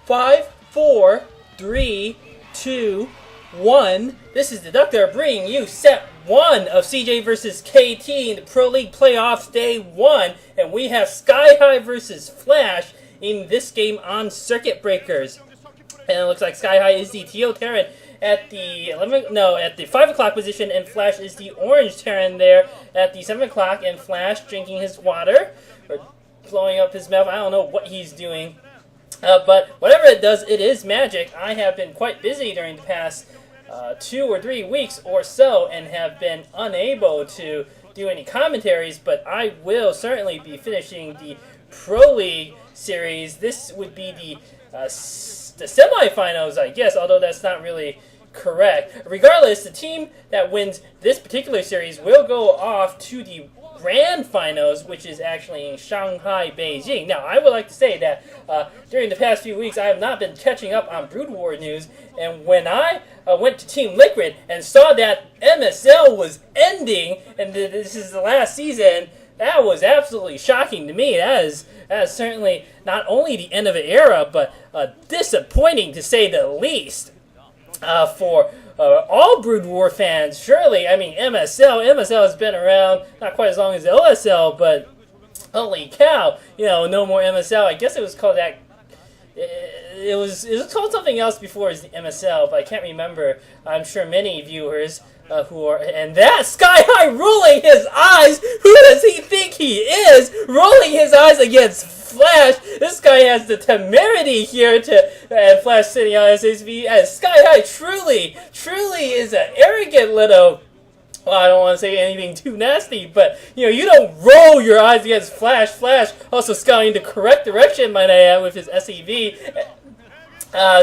5, 4, 3, 2, 1. This is Deducter bringing you set 1 of CJ versus KT in the Pro League Playoffs Day 1. And we have Skyhigh versus Flash in this game on Circuit Breakers. And it looks like Skyhigh is the Teal Terran at the 5 o'clock position, and Flash is the orange Terran there at the 7 o'clock, and Flash drinking his water, or blowing up his mouth. I don't know what he's doing. But whatever it does, it is magic. I have been quite busy during the past 2 or 3 weeks or so and have been unable to do any commentaries, but I will certainly be finishing the Pro League series. This would be the semifinals, I guess, although that's not really correct. Regardless, the team that wins this particular series will go off to the Grand Finals, which is actually in Shanghai, Beijing. Now, I would like to say that during the past few weeks, I have not been catching up on Brood War news, and when I went to Team Liquid and saw that MSL was ending, and this is the last season, that was absolutely shocking to me. That is certainly not only the end of an era, but disappointing to say the least for all Brood War fans. Surely, I mean, MSL has been around not quite as long as the OSL, but holy cow, no more MSL. I guess it was called that. It was called something else before as the MSL, but I can't remember. I'm sure many viewers who are, and that Skyhigh rolling his eyes. Who does he think he is? Rolling his eyes against Flash. This guy has the temerity here and Flash sitting on SSV. As Skyhigh truly is an arrogant little. Well, I don't want to say anything too nasty, but you don't roll your eyes against Flash. Flash also scouting the correct direction, might I add, with his SEV.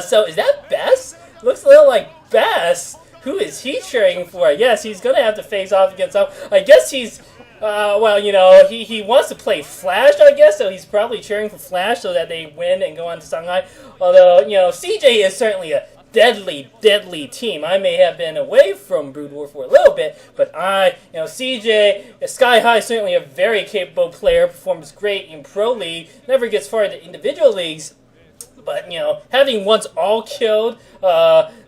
So is that Bess? Looks a little like Bess. Who is he cheering for? I guess he's going to have to face off against him. I guess he's, he wants to play Flash, I guess, so he's probably cheering for Flash so that they win and go on to Shanghai. Although, CJ is certainly a deadly team. I may have been away from Brood War for a little bit, but CJ, Skyhigh, certainly a very capable player, performs great in Pro League, never gets far into individual leagues. But, having once all killed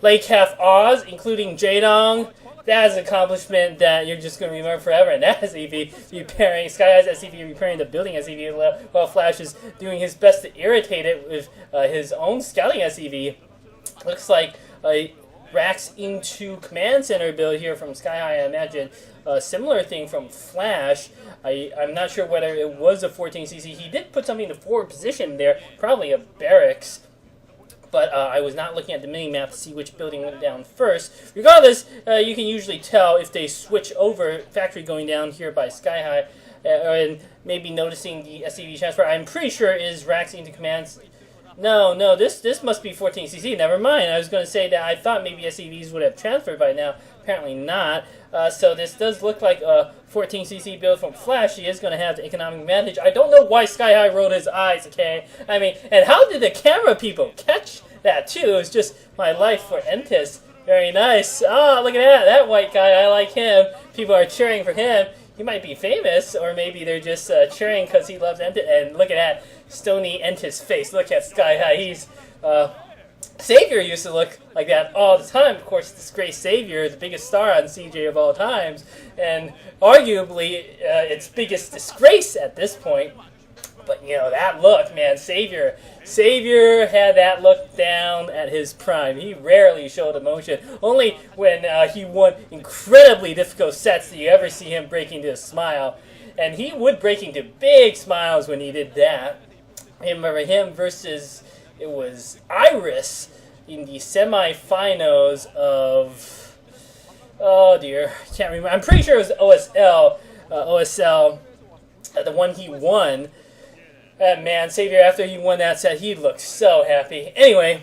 Lake Half Oz, including Jadong, that is an accomplishment that you're just going to remember forever. And that SEV repairing, Skyhigh's SEV repairing the building SEV, while Flash is doing his best to irritate it with his own scouting SEV. Looks like racks into Command Center build here from Skyhigh, I imagine. A similar thing from Flash. I'm not sure whether it was a 14cc. He did put something in the forward position there, probably a barracks. But I was not looking at the mini-map to see which building went down first. Regardless, you can usually tell if they switch over factory going down here by Skyhigh, and maybe noticing the SCV transfer. I'm pretty sure it is racks into commands. No, this must be 14cc. Never mind. I was going to say that I thought maybe SCVs would have transferred by now. Apparently not. So this does look like a 14cc build from Flash. He is going to have the economic advantage. I don't know why Skyhigh rolled his eyes, okay? I mean, and how did the camera people catch that too? It was just my life for Entus. Very nice. Oh, look at that white guy. I like him. People are cheering for him. He might be famous, or maybe they're just cheering because he loves Entus. And look at that stony Entus face. Look at Skyhigh. He's Savior used to look like that all the time. Of course, disgraced Savior, the biggest star on CJ of all times, and arguably its biggest disgrace at this point. But that look, man, Savior had that look down at his prime. He rarely showed emotion. Only when he won incredibly difficult sets do you ever see him break into a smile. And he would break into big smiles when he did that. I remember him versus, it was Iris in the semifinals of, oh dear, I can't remember. I'm pretty sure it was OSL, the one he won. Man, Savior, after he won that set, he looked so happy. Anyway,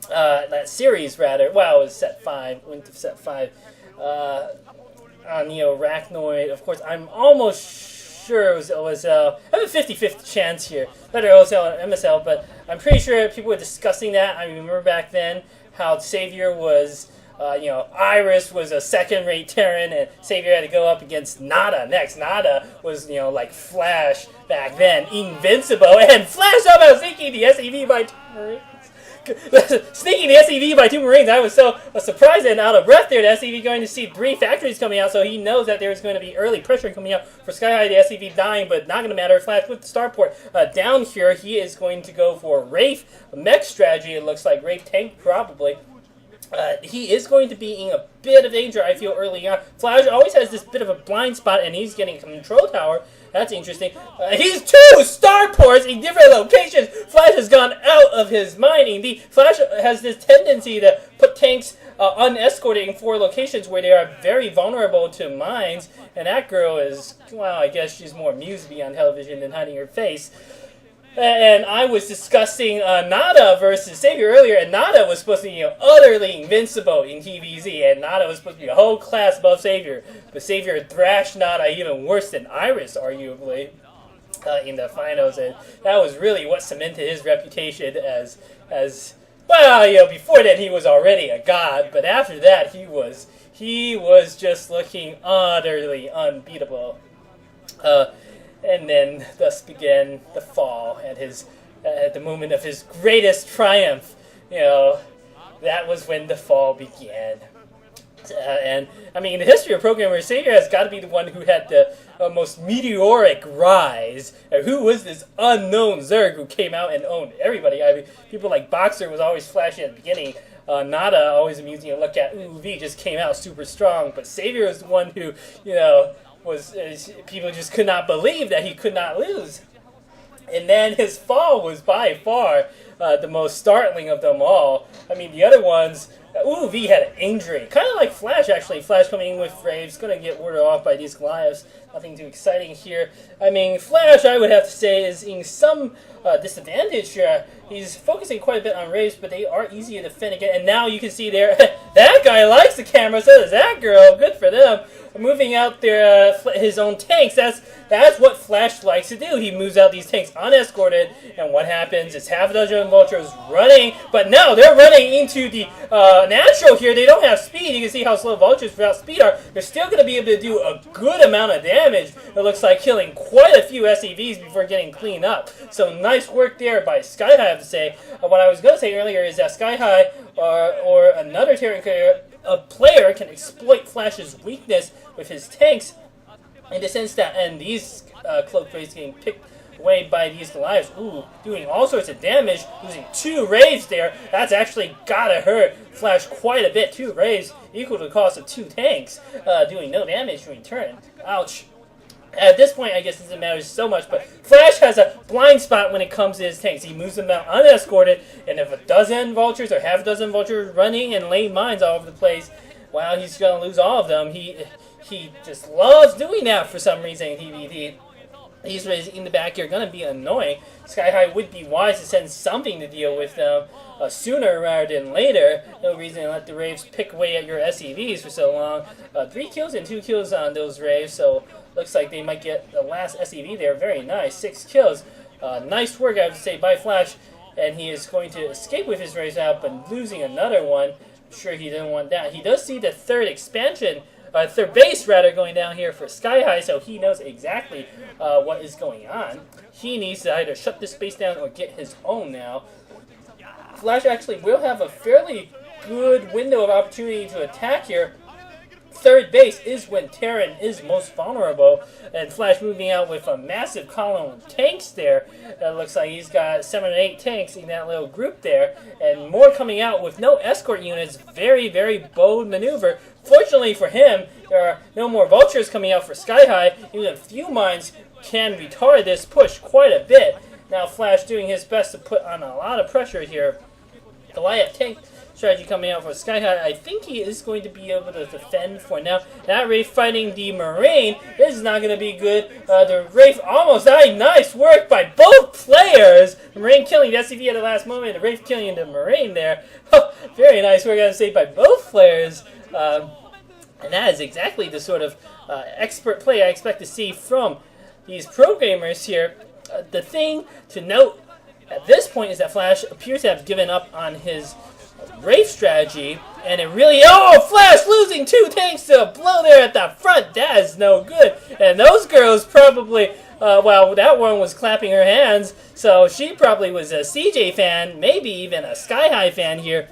that series, rather. Well, it was set 5. Went to set 5. On Arachnoid. Of course, I'm almost sure it was OSL. I have a 50-50 chance here. Better OSL or MSL, but I'm pretty sure people were discussing that. I remember back then how Savior was Iris was a second-rate Terran, and Savior had to go up against Nada next. Nada was, like Flash back then, invincible, and Flash somehow sinking the SEV by turns. sneaking the SCV by 2 Marines. I was so surprised and out of breath there. The SCV going to see 3 factories coming out, so he knows that there's going to be early pressure coming out for Skyhigh. The SCV dying, but not going to matter. Flash with the starport down here. He is going to go for Wraith mech strategy. It looks like Wraith tank probably. He is going to be in a bit of danger, I feel, early on. Flash always has this bit of a blind spot, and he's getting a control tower. That's interesting. He's 2 starports in different locations. Flash has gone out of his mind. Indeed, Flash has this tendency to put tanks unescorted in 4 locations where they are very vulnerable to mines. And that girl is, well, I guess she's more amused to be on television than hiding her face. And I was discussing Nada versus Savior earlier, and Nada was supposed to be utterly invincible in TVZ, and Nada was supposed to be a whole class above Savior. But Savior thrashed Nada even worse than Iris, arguably, in the finals, and that was really what cemented his reputation as well, before that he was already a god, but after that he was just looking utterly unbeatable. And then thus began the fall at the moment of his greatest triumph. That was when the fall began. And I mean, in the history of programmers, Savior has got to be the one who had the most meteoric rise. Who was this unknown Zerg who came out and owned everybody? I mean, people like Boxer was always flashy at the beginning. Nada, always amusing to look at. V just came out super strong, but Savior was the one who, people just could not believe that he could not lose. And then his fall was by far the most startling of them all. I mean, the other ones, V had an injury. Kind of like Flash, actually. Flash coming in with Raves, going to get warded off by these Goliaths. Nothing too exciting here. I mean, Flash, I would have to say, is in some disadvantage here. He's focusing quite a bit on Raves, but they are easy to defend again. And now you can see there, that guy likes the camera, so does that girl. Good for them. Moving out their his own tanks. That's what Flash likes to do. He moves out these tanks unescorted, and what happens is half a dozen vultures running, but no, they're running into the natural here. They don't have speed. You can see how slow vultures without speed are. They're still going to be able to do a good amount of damage. It looks like killing quite a few SCVs before getting cleaned up. So nice work there by Skyhigh, I have to say. What I was going to say earlier is that Skyhigh or another Terran player can exploit Flash's weakness with his tanks, in the sense that, and these cloak rays getting picked away by these Goliaths, doing all sorts of damage, losing 2 Raves there. That's actually gotta hurt Flash quite a bit. 2 Raves equal to the cost of 2 tanks, doing no damage in return. Ouch. At this point, I guess it doesn't matter so much, but Flash has a blind spot when it comes to his tanks. He moves them out unescorted, and if a dozen vultures or half a dozen vultures running and laying mines all over the place, well, he's going to lose all of them. He just loves doing that for some reason. These rays in the back here are going to be annoying. Skyhigh would be wise to send something to deal with them sooner rather than later. No reason to let the Raves pick away at your SCVs for so long. 3 kills and 2 kills on those Raves, so looks like they might get the last SCV there. Very nice. 6 kills. Nice work, I have to say, by Flash. And he is going to escape with his Raves out, but losing another one. I'm sure he didn't want that. He does see the third base going down here for Skyhigh, so he knows exactly what is going on. He needs to either shut this base down or get his own now. Flash actually will have a fairly good window of opportunity to attack here. Third base is when Terran is most vulnerable, and Flash moving out with a massive column of tanks there. It looks like he's got 7 or 8 tanks in that little group there, and more coming out with no escort units. Very, very bold maneuver. Fortunately for him, there are no more vultures coming out for Skyhigh. Even a few mines can retard this push quite a bit. Now Flash doing his best to put on a lot of pressure here. Goliath tank strategy coming out for Skyhigh. I think he is going to be able to defend for now. That Wraith fighting the Marine. This is not going to be good. The Wraith almost died. Nice work by both players. The Marine killing the SCV at the last moment. The Wraith killing the Marine there. Very nice work, I gotta say, by both players. And that is exactly the sort of expert play I expect to see from these programmers here. The thing to note at this point is that Flash appears to have given up on his Wraith strategy, and it really, Flash losing 2 tanks to a blow there at the front. That is no good. And those girls probably well, that one was clapping her hands, so she probably was a CJ fan, maybe even a Skyhigh fan here.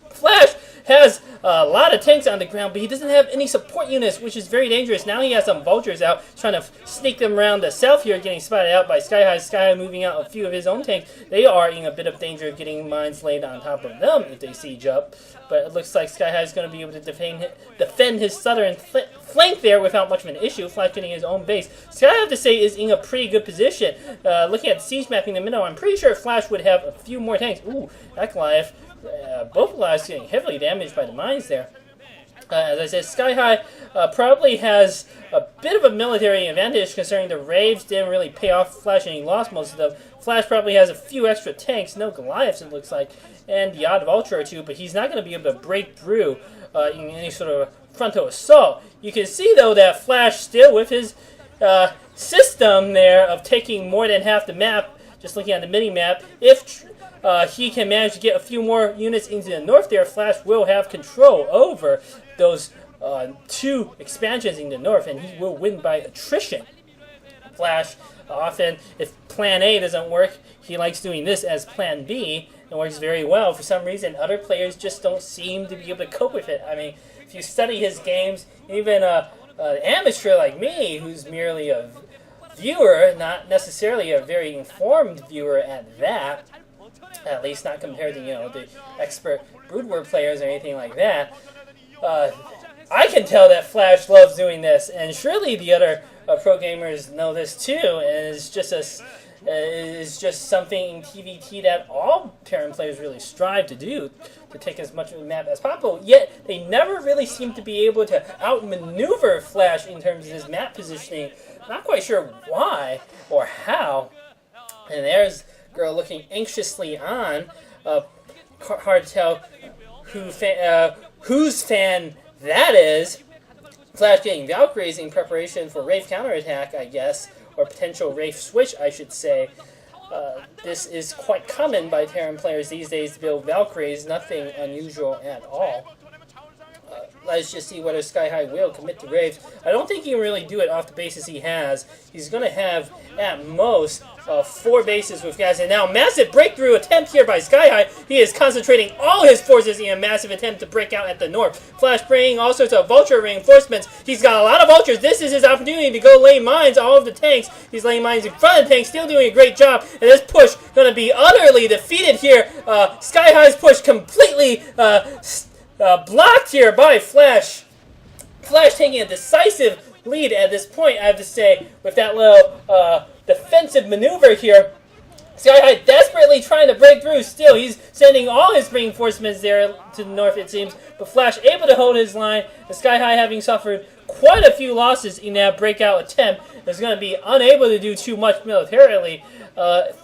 Flash has a lot of tanks on the ground, but he doesn't have any support units, which is very dangerous. Now he has some vultures out, trying to sneak them around the south here, getting spotted out by Skyhigh. Skyhigh moving out a few of his own tanks. They are in a bit of danger of getting mines laid on top of them if they siege up. But it looks like Skyhigh is going to be able to defend his southern flank there without much of an issue. Flash getting his own base. Skyhigh, I have to say, is in a pretty good position. Looking at the siege mapping in the middle, I'm pretty sure Flash would have a few more tanks. Ooh, that Goliath. Both Goliaths getting heavily damaged by the mines there. As I said, Skyhigh probably has a bit of a military advantage considering the Raves didn't really pay off Flash and he lost most of them. Flash probably has a few extra tanks, no Goliaths it looks like, and the odd vulture or two, but he's not going to be able to break through in any sort of frontal assault. You can see though that Flash still with his system there of taking more than half the map, just looking at the mini-map, if he can manage to get a few more units into the north there, Flash will have control over those two expansions in the north, and he will win by attrition. Flash, often, if Plan A doesn't work, he likes doing this as Plan B. It works very well. For some reason, other players just don't seem to be able to cope with it. I mean, if you study his games, even an amateur like me, who's merely a viewer, not necessarily a very informed viewer at that, at least not compared to, the expert Brood War players or anything like that. I can tell that Flash loves doing this, and surely the other pro gamers know this too, and it's just something in TVT that all Terran players really strive to do, to take as much of the map as possible, yet they never really seem to be able to outmaneuver Flash in terms of his map positioning. Not quite sure why or how. And there's girl looking anxiously on. Hard to tell whose fan that is. Flash getting Valkyries in preparation for Wraith counterattack, I guess, or potential Wraith switch, I should say. This is quite common by Terran players these days to build Valkyries, nothing unusual at all. Let's just see whether Skyhigh will commit to Wraiths. I don't think he can really do it off the bases he has. He's going to have, at most, 4 bases with guys. And now, massive breakthrough attempt here by Skyhigh. He is concentrating all his forces in a massive attempt to break out at the north. Flash bringing all sorts of vulture reinforcements. He's got a lot of vultures. This is his opportunity to go lay mines all over the tanks. He's laying mines in front of the tanks, still doing a great job. And this push going to be utterly defeated here. Skyhigh's push completely blocked here by Flash. Flash taking a decisive lead at this point, I have to say, with that little defensive maneuver here. Skyhigh desperately trying to break through. Still, he's sending all his reinforcements there to the north, it seems. But Flash able to hold his line. The Skyhigh, having suffered quite a few losses in that breakout attempt, is going to be unable to do too much militarily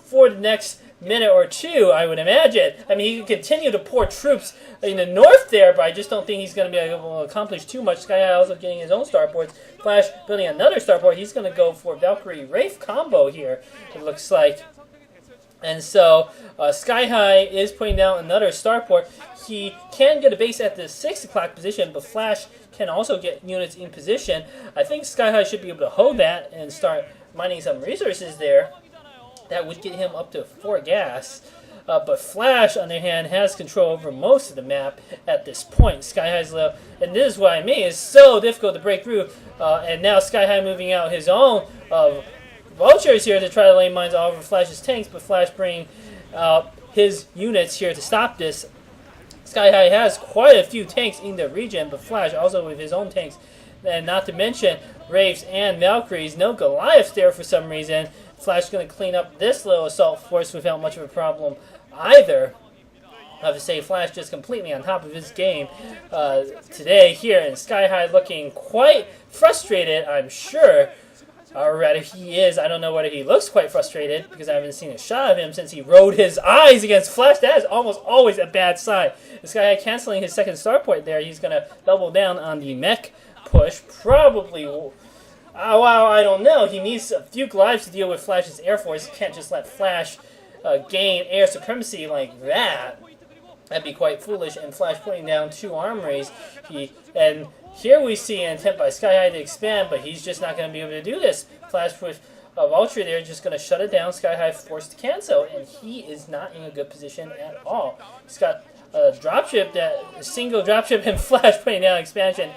for the next minute or two, I would imagine. I mean, he can continue to pour troops in the north there, but I just don't think he's going to be able to accomplish too much. Skyhigh also getting his own starports. Flash building another starport. He's going to go for Valkyrie Wraith combo here, it looks like. And so, Skyhigh is putting down another starport. He can get a base at the 6 o'clock position, but Flash can also get units in position. I think Skyhigh should be able to hold that and start mining some resources there. That would get him up to 4 gas. But Flash, on the other hand, has control over most of the map at this point. Skyhigh's low, and this is what I mean. It's so difficult to break through. And now Skyhigh moving out his own vultures here to try to lay mines all over Flash's tanks, but Flash bringing his units here to stop this. Skyhigh has quite a few tanks in the region, but Flash also with his own tanks. And not to mention Wraiths and Valkyries. No Goliaths there for some reason. Flash going to clean up this little assault force without much of a problem either. I have to say, Flash just completely on top of his game today here, and Skyhigh looking quite frustrated, I'm sure. Or rather, he is. I don't know whether he looks quite frustrated, because I haven't seen a shot of him since he rolled his eyes against Flash. That is almost always a bad sign. This guy canceling his second starport there. He's going to double down on the mech push. Probably... well, I don't know. He needs a few glides to deal with Flash's Air Force. He can't just let Flash gain air supremacy like that. That'd be quite foolish. And Flash putting down 2 armories. And here we see an attempt by Skyhigh to expand, but he's just not going to be able to do this. Flash with Vulture there, just going to shut it down. Skyhigh forced to cancel, and he is not in a good position at all. He's got a dropship, a single dropship, and Flash putting down expansion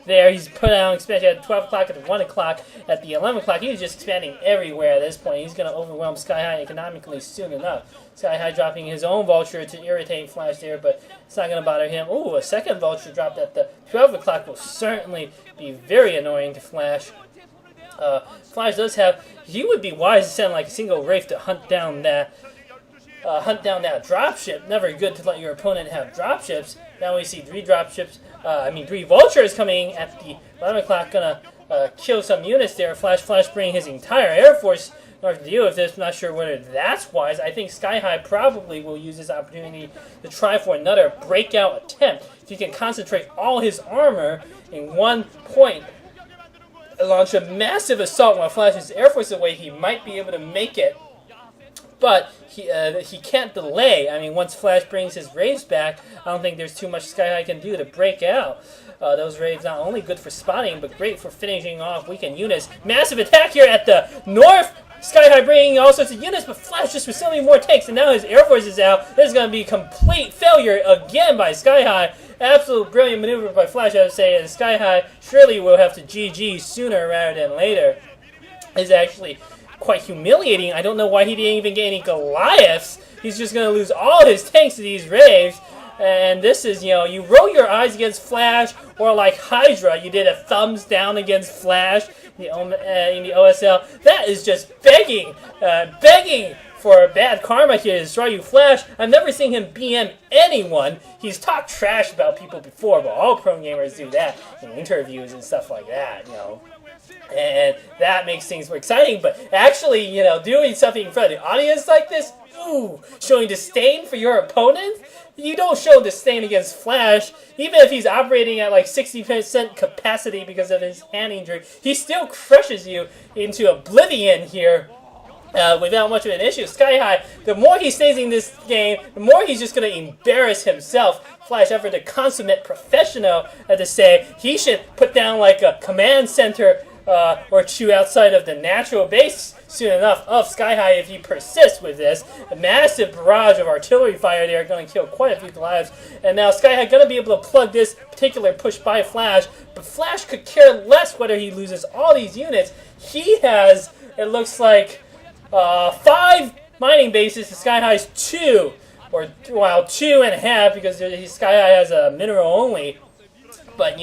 there. He's put down expansion at 12 o'clock, at 1 o'clock, at the 11 o'clock. He's just expanding everywhere at this point. He's going to overwhelm Skyhigh economically soon enough. Skyhigh dropping his own Vulture to irritate Flash there, but it's not going to bother him. Ooh, a second Vulture dropped at the 12 o'clock will certainly be very annoying to Flash. Flash does have. He would be wise to send like a single Wraith to hunt down that dropship. Never good to let your opponent have dropships. Now we see 3 dropships. 3 Vultures coming at the 11 o'clock, gonna kill some units there. Flash bringing his entire Air Force in order to deal with this. I'm not sure whether that's wise. I think Skyhigh probably will use this opportunity to try for another breakout attempt. If he can concentrate all his armor in one point, launch a massive assault while Flash's Air Force away, he might be able to make it. But he can't delay. I mean, once Flash brings his Wraiths back, I don't think there's too much Skyhigh can do to break out. Those Wraiths not only good for spotting, but great for finishing off weakened units. Massive attack here at the north. Skyhigh bringing all sorts of units, but Flash just with so many more tanks, and now his Air Force is out. This is going to be a complete failure again by Skyhigh. Absolute brilliant maneuver by Flash, I would say, and Skyhigh surely will have to GG sooner rather than later. It's actually quite humiliating. I don't know why he didn't even get any Goliaths. He's just going to lose all his tanks to these Wraiths. And this is, you roll your eyes against Flash, or like Hydra, you did a thumbs down against Flash in the OSL. That is just begging for bad karma here to destroy you. Flash, I've never seen him BM anyone. He's talked trash about people before, but all pro gamers do that in interviews and stuff like that, And that makes things more exciting, but actually, doing something in front of the audience like this, ooh, showing disdain for your opponent? You don't show disdain against Flash. Even if he's operating at like 60% capacity because of his hand injury, he still crushes you into oblivion here. Without much of an issue. Skyhigh, the more he stays in this game, the more he's just going to embarrass himself. Flash, effort to consummate professional, to say, he should put down like a command center or two outside of the natural base soon enough of Skyhigh if he persists with this. A massive barrage of artillery fire there, going to kill quite a few lives. And now Skyhigh going to be able to plug this particular push by Flash, but Flash could care less whether he loses all these units. He has, it looks like, 5 mining bases to Skyhigh's 2, or 2.5 because Skyhigh has a mineral only. But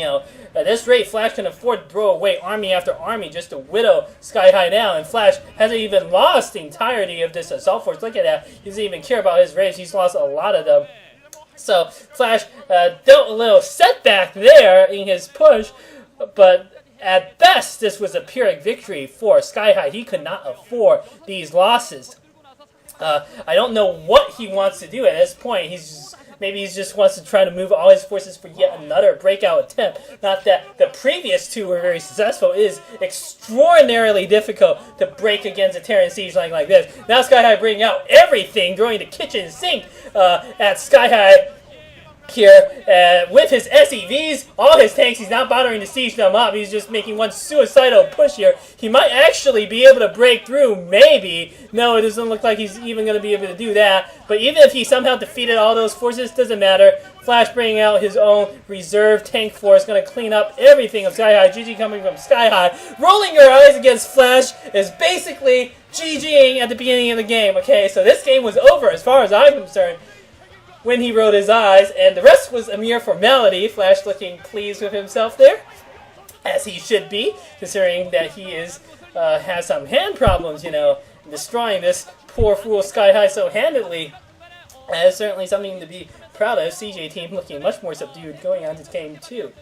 at this rate, Flash can afford to throw away army after army just to whittle Skyhigh down. And Flash hasn't even lost the entirety of this assault force. Look at that; he doesn't even care about his Wraiths. He's lost a lot of them. So Flash dealt a little setback there in his push, but at best, this was a Pyrrhic victory for Skyhigh. He could not afford these losses. I don't know what he wants to do at this point. Maybe he just wants to try to move all his forces for yet another breakout attempt. Not that the previous 2 were very successful. It is extraordinarily difficult to break against a Terran siege like this. Now Skyhigh bringing out everything, throwing the kitchen sink at Skyhigh here with his SEVs, all his tanks. He's not bothering to siege them up. He's just making one suicidal push here. He might actually be able to break through, maybe. No, it doesn't look like he's even going to be able to do that. But even if he somehow defeated all those forces, doesn't matter. Flash bringing out his own reserve tank force, going to clean up everything of Skyhigh. GG coming from Skyhigh. Rolling your eyes against Flash is basically GGing at the beginning of the game. Okay, so this game was over as far as I'm concerned when he rolled his eyes, and the rest was a mere formality. Flash looking pleased with himself there, as he should be, considering that he has some hand problems, destroying this poor fool Skyhigh so handedly. That is certainly something to be proud of. CJ team looking much more subdued going on to game 2.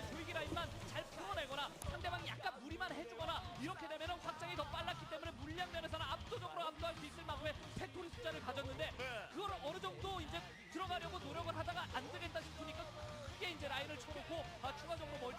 들어가려고 노력을 하다가 안 되겠다 싶으니까 크게 이제 라인을 쳐놓고 추가적으로